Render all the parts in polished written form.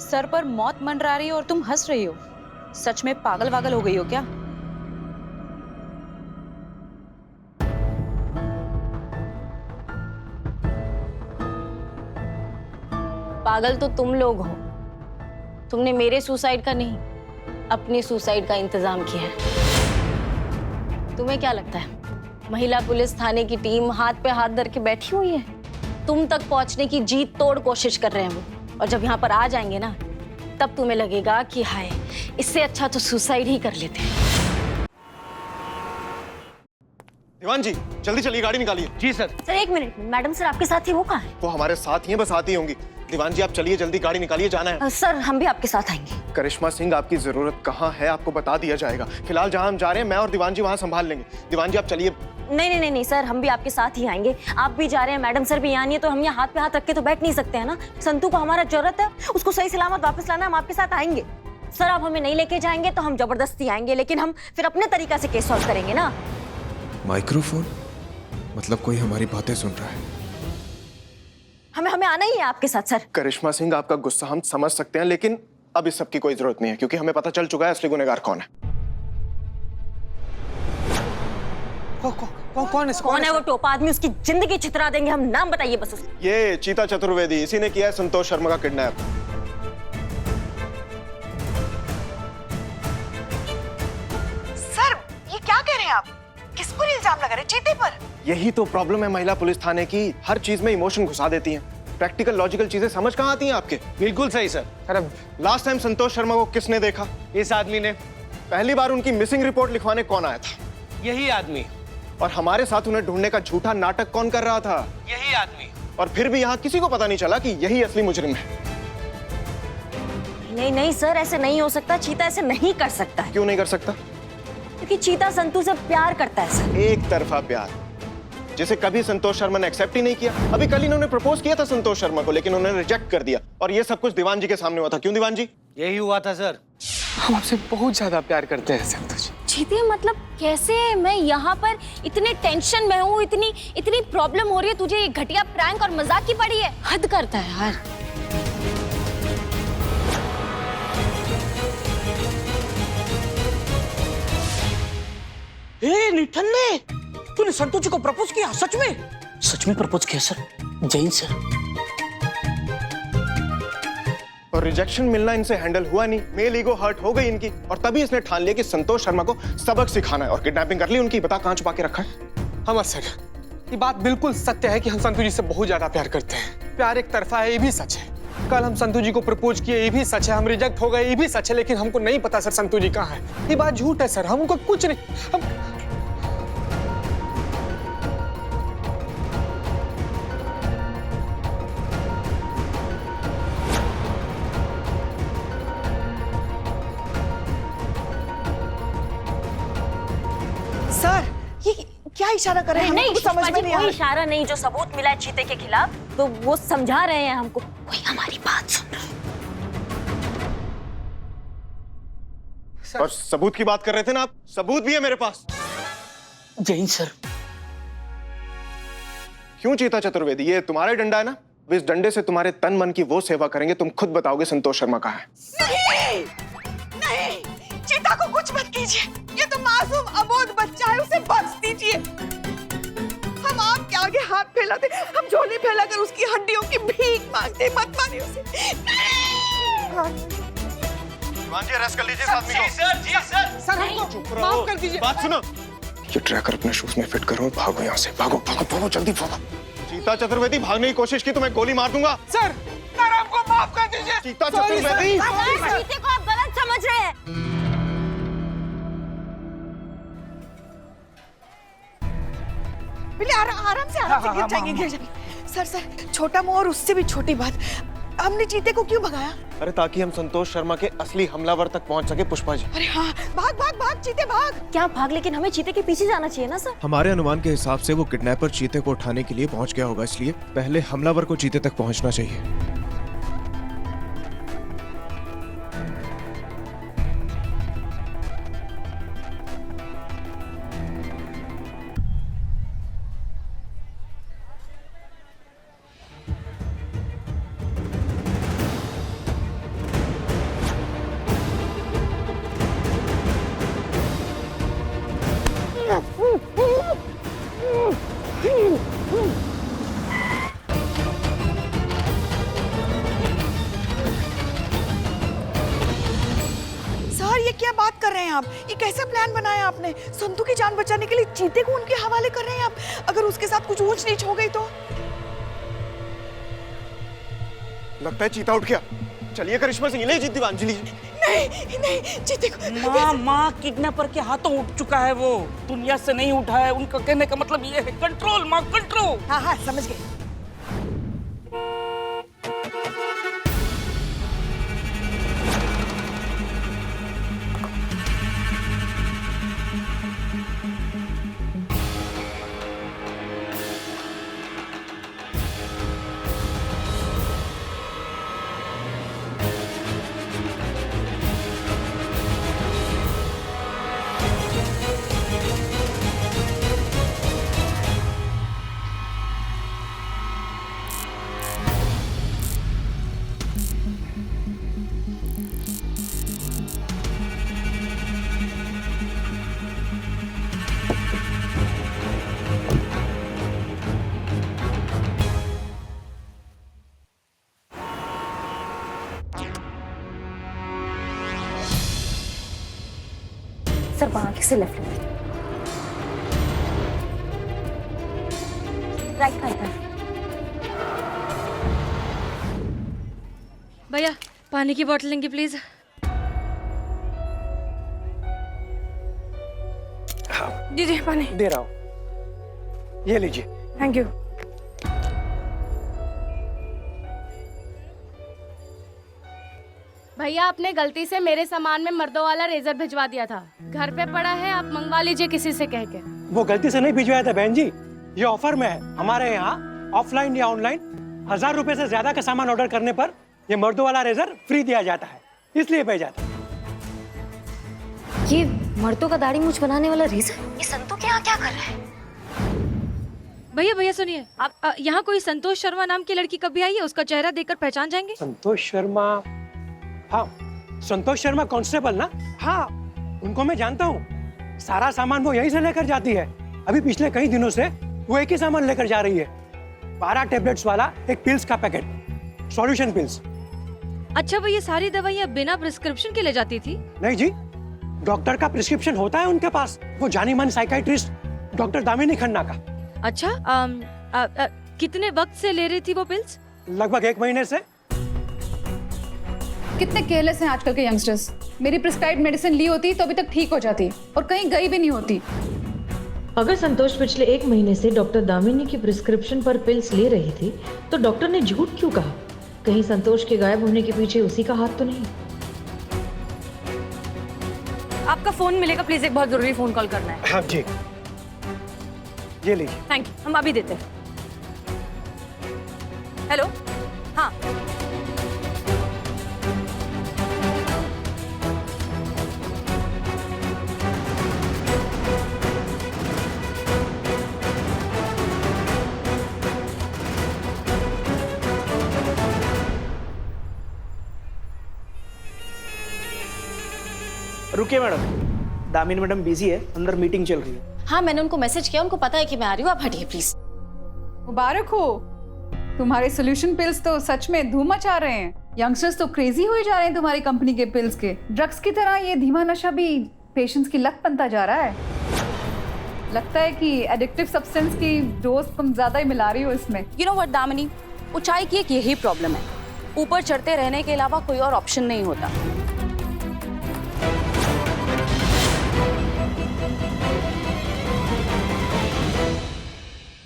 Sir पर मौत मंडरा रही हो और तुम हंस रही हो। सच में पागल वागल हो गई हो क्या? पागल तो तुम लोग हो। तुमने मेरे सुसाइड का नहीं, अपनी सुसाइड का इंतजाम किया है। तुम्हें क्या लगता है महिला पुलिस थाने की टीम हाथ पे हाथ धर के बैठी हुई है? तुम तक पहुंचने की जी तोड़ कोशिश कर रहे हैं वो, और जब यहाँ पर आ जाएंगे ना, तब तुम्हें लगेगा कि हाय, इससे अच्छा तो सुसाइड ही कर लेते हैं। दीवान जी, जल्दी चलिए, गाड़ी निकालिए। जी सर। सर एक मिनट, मैडम सर आपके साथ ही वो कहाँ है? वो हमारे साथ ही हैं, बस आती होंगी। दीवान जी आप चलिए, जल्दी गाड़ी निकालिए, जाना है। सर हम भी आपके साथ आएंगे। करिश्मा सिंह, आपकी जरूरत कहाँ है आपको बता दिया जाएगा। फिलहाल जहाँ हम जा रहे हैं, मैं और दीवान जी वहाँ संभाल लेंगे। दीवान जी आप चलिए। नहीं सर, हम भी आपके साथ ही आएंगे। आप भी जा रहे हैं, मैडम सर भी यहाँ नहीं है, तो हम यहाँ हाथ पे हाथ रख के तो बैठ नहीं सकते हैं ना। संतू को हमारा जरूरत है, उसको सही सलामत वापस लाना, हम आपके साथ आएंगे। सर आप हमें नहीं लेके जाएंगे तो हम जबरदस्ती आएंगे, लेकिन हम फिर अपने तरीका से केस सॉल्व करेंगे ना। माइक्रोफोन मतलब कोई हमारी बातें सुन रहा है। हमें आना ही है आपके साथ सर। करिश्मा सिंह, आपका गुस्सा हम समझ सकते हैं, लेकिन अब इस सब की कोई जरूरत नहीं है, क्योंकि हमें पता चल चुका है असली गुनहगार कौन है। कौन है वो टोपा आदमी? उसकी जिंदगी छितरा देंगे हम। नाम बताइए बस उसका। ये चीता चतुर्वेदी, इसी ने किया है संतोष शर्मा का किडनैप। सर ये क्या कह रहे हैं आप? किस पर इल्जाम लगा रहे हैं? चीते पर? यही तो प्रॉब्लम है महिला पुलिस थाने की, हर चीज में इमोशन घुसा देती हैं। प्रैक्टिकल लॉजिकल चीजें समझ कहाँ आती हैं आपके। बिल्कुल सही सर। अरे लास्ट टाइम संतोष शर्मा को किसने देखा? इस आदमी ने। पहली बार उनकी मिसिंग रिपोर्ट लिखवाने कौन आया था? यही आदमी। और हमारे साथ उन्हें ढूंढने का झूठा नाटक कौन कर रहा था? यही आदमी। और फिर भी यहाँ किसी को पता नहीं चला कि यही असली मुजरिम है। नहीं सर, ऐसे नहीं हो सकता। चीता ऐसे नहीं कर सकता है। क्यों नहीं कर सकता? क्योंकि चीता संतू से प्यार करता है सर। एक तरफा प्यार, जिसे कभी संतोष शर्मा ने एक्सेप्ट ही नहीं किया। अभी कल इन्होंने प्रपोज किया था संतोष शर्मा को, लेकिन उन्होंने रिजेक्ट कर दिया। और ये सब कुछ दीवान जी के सामने हुआ था। क्यों दीवान जी? यही हुआ था सर। हम आपसे बहुत ज्यादा प्यार करते हैं संतोष जी। चीते मतलब कैसे? मैं यहाँ पर इतने टेंशन में हूँ, इतनी प्रॉब्लम हो रही है, तुझे ये घटिया प्रैंक और मजाक की पड़ी है। हद करता है यार। निठल्ले, तूने संतोष जी को प्रपोज किया? सच में? सच में प्रपोज किया सर? जैन सर। और रिजेक्शन मिलना इनसे हैंडल हुआ नहीं। मेल ईगो हर्ट हो गई इनकी, और तभी इसने ठान लिया कि संतोष शर्मा को सबक सिखाना है, और किडनैपिंग कर ली उनकी। बता कहाँ छुपा के रखा है? अमर सर, ये बात बिल्कुल सत्य है कि हम संतू जी से बहुत ज्यादा प्यार करते हैं। प्यार एक तरफा है, ये भी सच है। कल हम संतू जी को प्रपोज किए, ये भी सच है। हम रिजेक्ट हो गए, ये भी सच है। लेकिन हमको नहीं पता सर संतू जी कहाँ है। ये बात झूठ है सर, हमको कुछ नहीं। सर ये क्या इशारा कर रहे हैं? नहीं हमको समझ में नहीं आ कोई रहा। इशारा नहीं। जो सबूत मिला है चीते के खिलाफ, तो वो समझा रहे हैं हमको। कोई हमारी बात सुन रहा है। और सबूत की बात कर रहे थे ना आप? सबूत भी है मेरे पास। जैन सर। क्यों चीता चतुर्वेदी, ये तुम्हारा डंडा है ना? इस डंडे से तुम्हारे तन मन की वो सेवा करेंगे, तुम खुद बताओगे संतोष शर्मा कहाँ है। नहीं नहीं, चीता को कुछ मत कीजिए। ये तो मासूम अबोध बच्चा है, उसे बख्श दीजिए। हम आपके आगे हाथ फैलाते, हम झोली फैलाकर उसकी हड्डियों की भीख मांगते। मत मारिए उसे। दीवान जी अरेस्ट कर लीजिए इस आदमी को। सर जी सर। सर हमको माफ कर दीजिए। बात सुनो, ये ट्रैकर अपने शूज में फिट करो, भागो यहाँ से। भागो भागो भागो, जल्दी भागो। चीता चतुर्वेदी, भागने की कोशिश की तो मैं गोली मार दूंगा। सर हमको माफ कर दीजिए। चीता चतुर्वेदी। चीते को आप गलत समझ रहे हैं। आराम से गिर जाएंगे, गिर जाएंगे। सर छोटा मुंह और उससे भी छोटी बात, हमने चीते को क्यों भगाया? अरे ताकि हम संतोष शर्मा के असली हमलावर तक पहुंच सके। पुष्पा जी, अरे हाँ, भाग भाग भाग चीते भाग। क्या भाग? लेकिन हमें चीते के पीछे जाना चाहिए ना सर। हमारे अनुमान के हिसाब से वो किडनैपर चीते को उठाने के लिए पहुंच गया होगा, इसलिए पहले हमलावर को चीते तक पहुंचना चाहिए। क्या बात कर रहे हैं आप? ये कैसा प्लान बनाया आपने? संतू की जान बचाने के लिए चीते को उनके हवाले कर रहे हैं आप? अगर उसके साथ कुछ ऊंच नीच हो गई तो? लगता है चीता उठ गया। चलिए करिश्मा सिंह, ले जीत अंजलि। नहीं नहीं, चीते को माँ किडनैपर के हाथों उठ चुका है वो, दुनिया से नहीं उठा है। उनका कहने का मतलब ये है कंट्रोल माँ, कंट्रोल। हाँ हाँ समझ गए। सर बाकी से लेफ्ट राइट राइट। भैया पानी की बोतल लेंगे प्लीज। जी जी पानी दे रहा हूँ, ये लीजिए। Thank you. भैया आपने गलती से मेरे सामान में मर्दों वाला रेजर भिजवा दिया था, घर पे पड़ा है, आप मंगवा लीजिए किसी से कह के। वो गलती से नहीं भिजवाया था बहन जी, ये ऑफर में है। हमारे यहाँ ऑफलाइन या ऑनलाइन 1000 रुपए से ज्यादा का सामान ऑर्डर करने पर ये मर्दों वाला रेजर फ्री दिया जाता है, इसलिए भेजा था। ये मर्दों का दाढ़ी मूछ बनाने वाला रेजर, ये संतू के यहाँ क्या कर रहा है? भैया भैया सुनिए, आप यहाँ कोई संतोष शर्मा नाम की लड़की कभी आई है? उसका चेहरा देखकर पहचान जाएंगे। संतोष शर्मा? हाँ, संतोष शर्मा कांस्टेबल ना? हाँ, उनको मैं जानता हूँ। सारा सामान वो यहीं से लेकर जाती है। अभी पिछले कई दिनों से वो एक ही सामान लेकर जा रही है, 12 टेबलेट्स वाला एक पिल्स का पैकेट, सॉल्यूशन पिल्स। अच्छा, वो ये सारी दवाइयाँ बिना प्रिस्क्रिप्शन के ले जाती थी? नहीं जी, डॉक्टर का प्रिस्क्रिप्शन होता है उनके पास, वो जानी मानी साइकाइट्रिस्ट डॉक्टर दामिनी खन्ना का। अच्छा, कितने वक्त से ले रही थी वो पिल्स? लगभग 1 महीने से। कितने केयरलेस हैं आजकल के यंगस्टर्स। मेरी प्रिस्क्राइब्ड मेडिसिन ली होती तो अभी तक ठीक हो जाती और कहीं गई भी नहीं होती। अगर संतोष पिछले 1 महीने से डॉक्टर दामिनी की प्रिस्क्रिप्शन पर पिल्स ले रही थी तो डॉक्टर ने झूठ क्यों कहा? कहीं संतोष के गायब होने के पीछे उसी का हाथ तो नहीं? आपका फोन मिलेगा प्लीज, एक बहुत जरूरी फोन कॉल करना है। हाँ जी, ये लीजिए। थैंक यू, हम अभी देते हैं। हेलो, हाँ रुकिए मैडम, दामिनी मैडम बिजी है, अंदर मीटिंग चल रही है। हाँ मैंने उनको मैसेज किया, उनको पता है कि मैं आ रही हूँ, आप हटिए प्लीज। मुबारक हो, तुम्हारे सोल्यूशन पिल्स तो सच में धूम मचा रहे हैं। यंगस्टर्स तो क्रेजी हुए जा रहे हैं तुम्हारी कंपनी के पिल्स के। ड्रग्स की तरह ये धीमा नशा भी पेशेंट्स की लत बनता जा रहा है। लगता है कि एडिक्टिव सब्सटेंस की डोज तुम ज्यादा ही मिला रही हो इसमें। यू नो व्हाट दामिनी, ऊंचाई की एक यही प्रॉब्लम है, ऊपर चढ़ते रहने के अलावा कोई और ऑप्शन नहीं होता।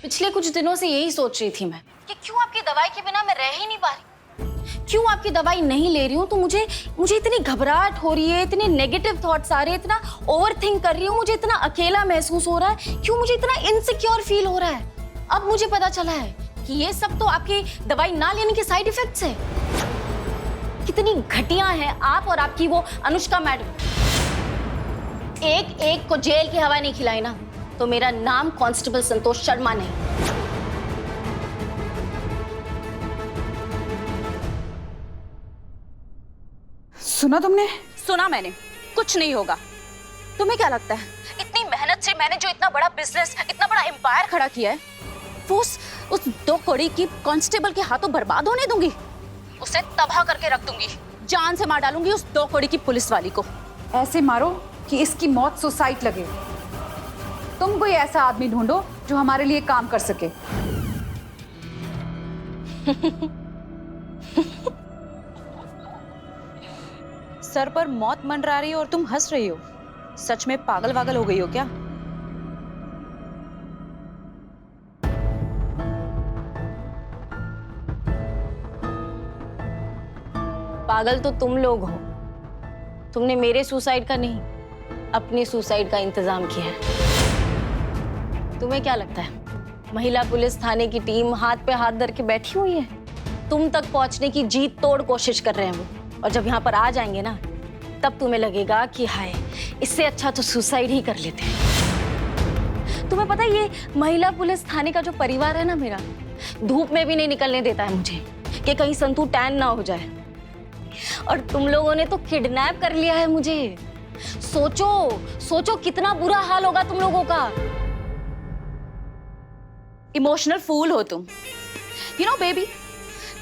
पिछले कुछ दिनों से यही सोच रही थी मैं कि क्यों आपकी दवाई के बिना मैं रह ही नहीं पा रही, क्यों आपकी दवाई नहीं ले रही हूँ तो मुझे इतनी घबराहट हो रही है, इतने नेगेटिव थॉट्स आ रहे हैं, इतना ओवरथिंक कर रही हूँ, मुझे इतना अकेला महसूस हो रहा है, क्यों मुझे इतना इनसिक्योर फील हो रहा है। अब मुझे पता चला है कि ये सब तो आपकी दवाई ना लेने के साइड इफेक्ट्स है। कितनी घटिया है आप और आपकी वो अनुष्का मैडम। एक एक को जेल की हवा नहीं खिलाई ना तो मेरा नाम कांस्टेबल संतोष शर्मा नहीं। सुना तुमने? सुना मैंने, कुछ नहीं होगा। तुम्हें क्या लगता है इतनी मेहनत से मैंने जो इतना बड़ा बिजनेस, इतना बड़ा एम्पायर खड़ा किया है, वो उस 2 कौड़ी की कांस्टेबल के हाथों बर्बाद होने दूंगी? उसे तबाह करके रख दूंगी, जान से मार डालूंगी उस 2 कौड़ी की पुलिस वाली को। ऐसे मारो कि इसकी मौत सुसाइड लगे। तुम कोई ऐसा आदमी ढूंढो जो हमारे लिए काम कर सके। सर पर मौत मंडरा रही हो और तुम हंस रही हो। सच में पागल वागल हो गई हो क्या? पागल तो तुम लोग हो। तुमने मेरे सुसाइड का नहीं, अपनी सुसाइड का इंतजाम किया है। तुम्हें क्या लगता है महिला पुलिस थाने की टीम हाथ पे हाथ धर के बैठी हुई है? तुम तक पहुंचने की जी तोड़ कोशिश कर रहे हैं वो, और जब यहाँ पर आ जाएंगे ना, तब तुम्हें लगेगा कि हाय, इससे अच्छा तो सुसाइड ही कर लेते हैं। तुम्हें पता है ये महिला पुलिस थाने का जो परिवार है ना मेरा, धूप में भी नहीं निकलने देता है मुझे कि कहीं संतू टैन ना हो जाए। और तुम लोगों ने तो किडनैप कर लिया है मुझे। सोचो सोचो कितना बुरा हाल होगा तुम लोगों का। इमोशनल फूल हो तुम। यू नो बेबी,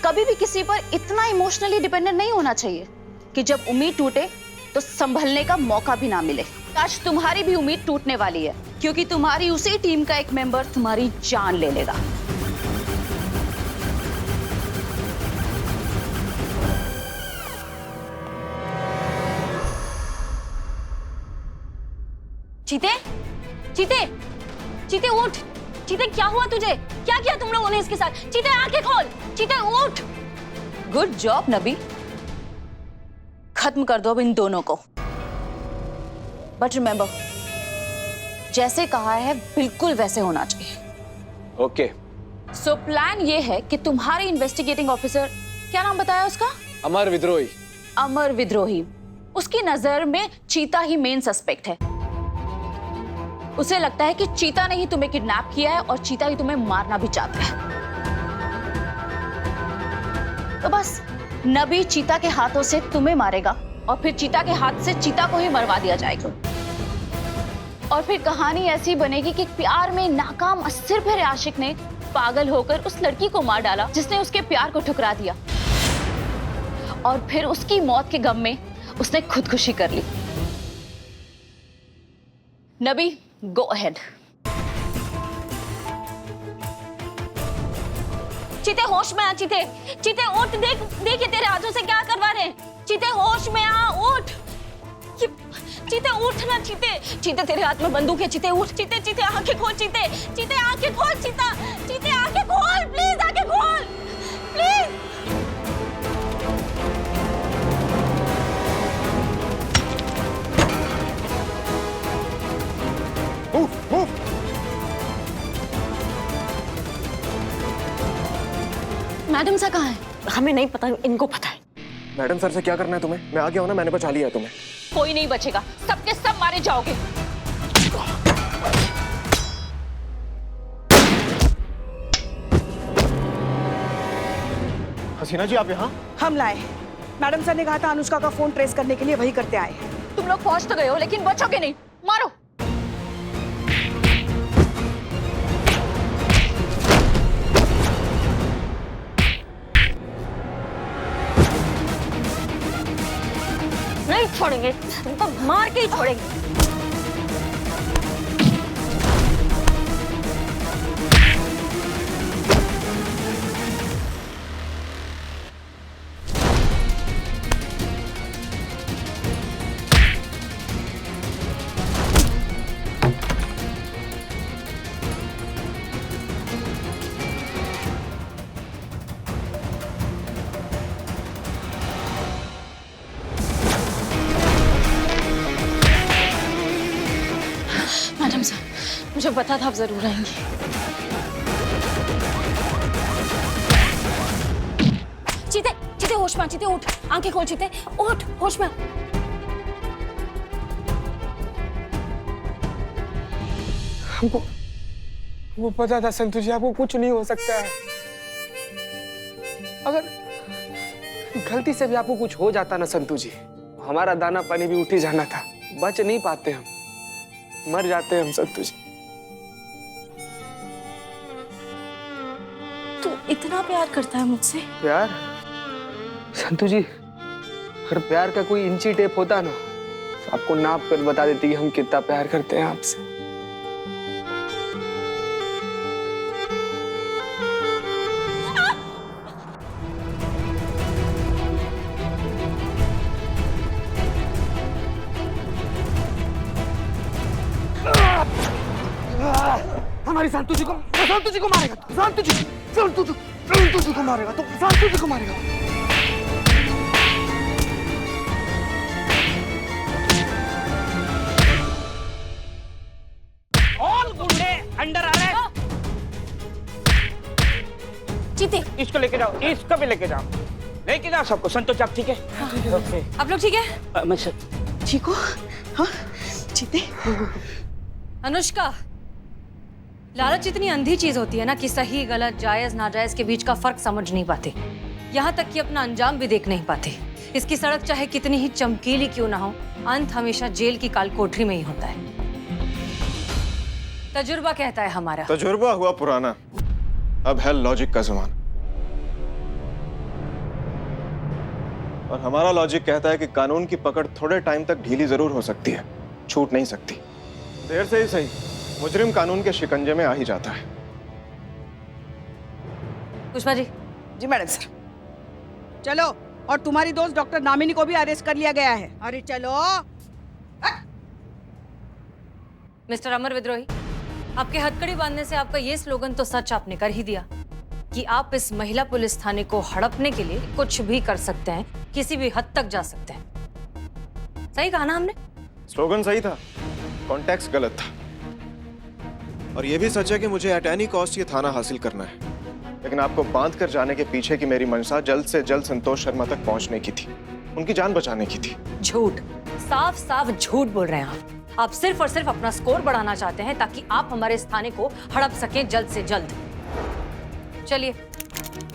कभी भी किसी पर इतना इमोशनली डिपेंडेंट नहीं होना चाहिए कि जब उम्मीद टूटे तो संभलने का मौका भी ना मिले। आज तुम्हारी भी उम्मीद टूटने वाली है, क्योंकि तुम्हारी उसी टीम का एक मेंबर तुम्हारी जान ले लेगा। चीते, चीते, चीते उठ। चीते क्या हुआ तुझे? क्या किया तुम लोगों ने इसके साथ? चीते आंखें खोल, चीते उठ। गुड जॉब नबी, खत्म कर दो अब इन दोनों को। बट रिमेंबर, जैसे कहा है बिल्कुल वैसे होना चाहिए। ओके। सो प्लान ये है कि तुम्हारे इन्वेस्टिगेटिंग ऑफिसर, क्या नाम बताया उसका? अमर विद्रोही। अमर विद्रोही, उसकी नजर में चीता ही मेन सस्पेक्ट है। उसे लगता है कि चीता ने ही तुम्हें किडनैप किया है और चीता ही तुम्हें मारना भी चाहता है। तो बस नबी चीता के हाथों से तुम्हें मारेगा और फिर चीता के हाथ से चीता को ही मरवा दिया जाएगा। और फिर कहानी ऐसी बनेगी कि प्यार में नाकाम अस्थिर फिर आशिक ने पागल होकर उस लड़की को मार डाला जिसने उसके प्यार को ठुकरा दिया, और फिर उसकी मौत के गम में उसने खुदकुशी कर ली। नबी, गो अहेड। चीते होश में आ। चीते, चीते उठ। देख देख ये तेरे हाथों से क्या करवा रहे हैं। चीते होश में आ, उठ। चीते उठ ना। चीते, चीते तेरे हाथ में बंदूक है। चीते उठ। चीते, चीते आंखें खोल। चीते, चीते आंखें खोल। चीता, चीते आंखें खोल, प्लीज आंखें खोल, प्लीज। Move, move. मैडम सा कहाँ है? हमें नहीं पता, इनको पता है। मैडम सर से क्या करना है तुम्हें? मैं आ गया हूं ना, मैंने बचा लिया तुम्हें। कोई नहीं बचेगा, सबके सब मारे जाओगे। हसीना जी, आप यहाँ? हम लाए। मैडम सर ने कहा था अनुष्का का फोन ट्रेस करने के लिए, वही करते आए। तुम लोग पहुंच तो गए हो लेकिन बचोगे नहीं। मारो। नहीं छोड़ेंगे, तुमको मार के ही छोड़ेंगे। मैडम साहब, मुझे पता था आप जरूर आएंगी। चीते, चीते होश में आ। चीते उठ, आंखें खोल। चीते उठ, होश में आ। हमको वो पता था संतु जी, आपको कुछ नहीं हो सकता है। अगर गलती से भी आपको कुछ हो जाता ना संतु जी, हमारा दाना पानी भी उठ ही जाना था। बच नहीं पाते हम, मर जाते हम संतु जी। तू इतना प्यार करता है मुझसे? प्यार संतु जी, अगर प्यार का कोई इंची टेप होता ना, आपको नाप कर बता देती कि हम कितना प्यार करते हैं आपसे। हमारी संतु जी को मारेगा तो संतु जी को मारेगा तो संतु जी को मारेगा। ऑल गुंडे अंडर अरेस्ट। चीते, इसको लेके जाओ, इसको भी लेके जाओ सबको। संतोष आप ठीक है? ओके। आप लोग ठीक है? मैं सब ठीक हो? हाँ चीते। अनुष्का, लालच इतनी अंधी चीज होती है ना कि सही गलत जायज नाजायज के बीच का फर्क समझ नहीं पाते, यहाँ तक कि अपना अंजाम भी देख नहीं पाते। इसकी सड़क चाहे कितनी ही चमकीली क्यों ना हो, अंत हमेशा जेल की काल कोठरी में ही होता है। तजुर्बा कहता है हमारा। तजुर्बा हुआ पुराना, अब है लॉजिक का जमाना। और हमारा लॉजिक कहता है कि कानून की पकड़ थोड़े टाइम तक ढीली जरूर हो सकती है, छूट नहीं सकती। देर से ही सही मुजरिम कानून के शिकंजे में आ ही जाता है। पुष्पा जी। जी मैडम सर। चलो, और तुम्हारी दोस्त डॉक्टर दामिनी को भी अरेस्ट कर लिया गया है। अरे चलो। मिस्टर अमर विद्रोही, आपके हथकड़ी बांधने से आपका ये स्लोगन तो सच आपने कर ही दिया कि आप इस महिला पुलिस थाने को हड़पने के लिए कुछ भी कर सकते हैं, किसी भी हद तक जा सकते हैं। सही कहा ना हमने? स्लोगन सही था, कॉन्टेक्स्ट गलत था। और यह भी सच है कि मुझे एट एनी कॉस्ट ये थाना हासिल करना है, लेकिन आपको बांध कर जाने के पीछे की मेरी मंशा जल्द से जल्द संतोष शर्मा तक पहुंचने की थी, उनकी जान बचाने की थी। झूठ, साफ साफ झूठ बोल रहे हैं आप सिर्फ और सिर्फ अपना स्कोर बढ़ाना चाहते हैं ताकि आप हमारे इस थाने को हड़प सकें जल्द से जल्द। चलिए,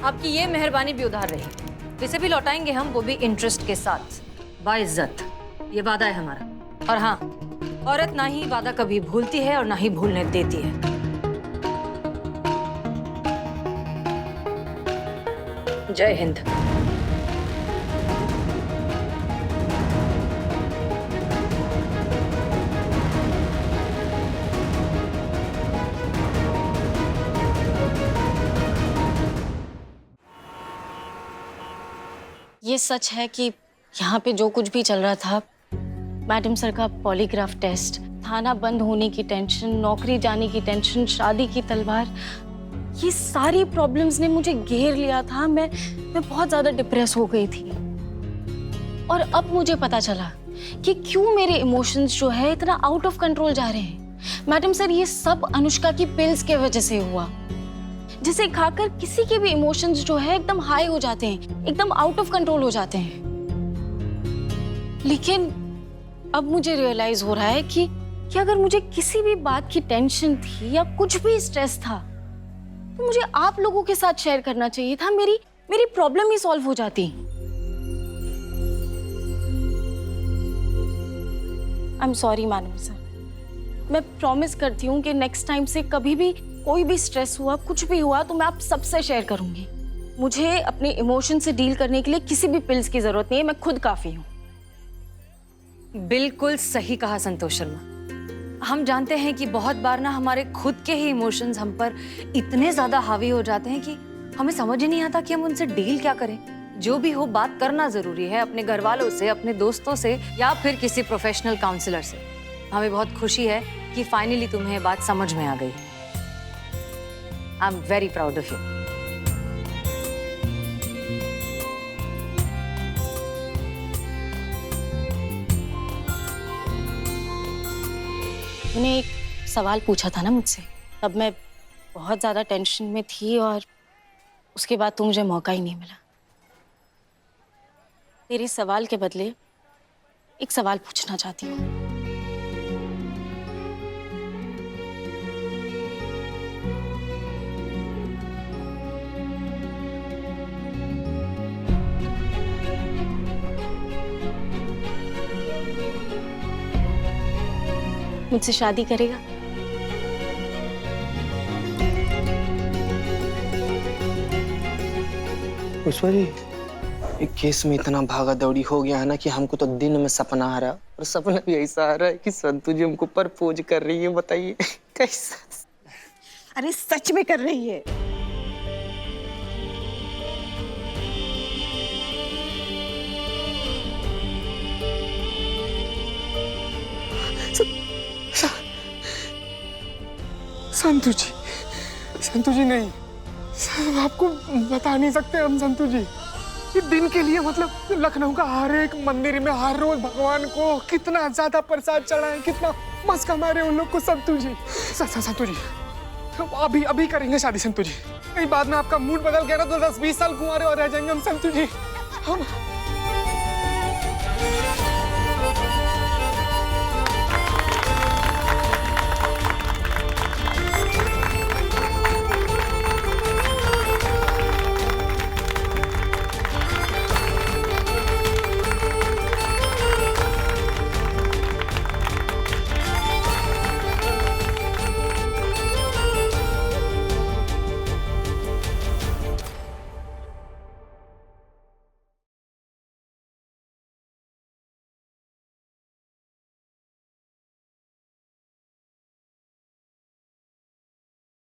आपकी ये मेहरबानी भी उधार रही, इसे भी लौटाएंगे हम, वो भी इंटरेस्ट के साथ, बाइज्जत। ये वादा है हमारा। और हाँ, औरत ना ही वादा कभी भूलती है और ना ही भूलने देती है। जय हिंद। ये सच है कि यहाँ पे जो कुछ भी चल रहा था, मैडम सर का पॉलीग्राफ टेस्ट, थाना बंद होने की टेंशन, नौकरी जाने की टेंशन, शादी की तलवार, ये सारी प्रॉब्लम्स ने मुझे घेर लिया था। मैं बहुत ज्यादा डिप्रेस हो गई थी। और अब मुझे पता चला कि क्यों मेरे इमोशंस जो है इतना आउट ऑफ कंट्रोल जा रहे हैं। मैडम सर, ये सब अनुष्का की पिल्स के वजह से हुआ, जिसे खाकर किसी के भी इमोशंस जो है एकदम हाई हो जाते हैं, एकदम आउट ऑफ कंट्रोल हो जाते हैं। लेकिन अब मुझे रियलाइज हो रहा है कि अगर मुझे किसी भी बात की टेंशन थी या कुछ भी स्ट्रेस था, तो मुझे आप लोगों के साथ शेयर करना चाहिए था। मेरी प्रॉब्लम ही सॉल्व हो जाती। I am sorry madam sir, मैं प्रॉमिस करती हूँ कि नेक्स्ट टाइम से कभी भी कोई भी स्ट्रेस हुआ, कुछ भी हुआ, तो मैं आप सबसे शेयर करूंगी। मुझे अपने इमोशन से डील करने के लिए किसी भी पिल्स की जरूरत नहीं है, मैं खुद काफी हूँ। बिल्कुल सही कहा संतोष शर्मा। हम जानते हैं कि बहुत बार ना हमारे खुद के ही इमोशंस हम पर इतने ज्यादा हावी हो जाते हैं कि हमें समझ ही नहीं आता कि हम उनसे डील क्या करें। जो भी हो, बात करना जरूरी है, अपने घर वालों से, अपने दोस्तों से, या फिर किसी प्रोफेशनल काउंसलर से। हमें बहुत खुशी है कि फाइनली तुम्हें बात समझ में आ गई। I am very proud of you. तूने एक सवाल पूछा था ना मुझसे, तब मैं बहुत ज्यादा टेंशन में थी और उसके बाद तो मुझे मौका ही नहीं मिला। तेरे सवाल के बदले एक सवाल पूछना चाहती हूँ। मुझसे शादी करेगा? पुष्पा जी, एक केस में इतना भागा दौड़ी हो गया है ना कि हमको तो दिन में सपना आ रहा है और और सपना भी ऐसा आ रहा है कि संतू जी हमको प्रपोज कर रही है। बताइए कैसा? अरे सच में कर रही है। संतू जी नहीं, आपको बता नहीं सकते हम संतू जी। ये दिन के लिए मतलब लखनऊ का हर एक मंदिर में हर रोज भगवान को कितना ज्यादा प्रसाद चढ़ाए, कितना मस्का मारे उन लोग को संतू जी। संतू जी अभी अभी करेंगे शादी संतू जी। कहीं बाद में आपका मूड बदल गया ना तो 10-20 साल कुंवारे और रह जाएंगे हम संतू जी। हम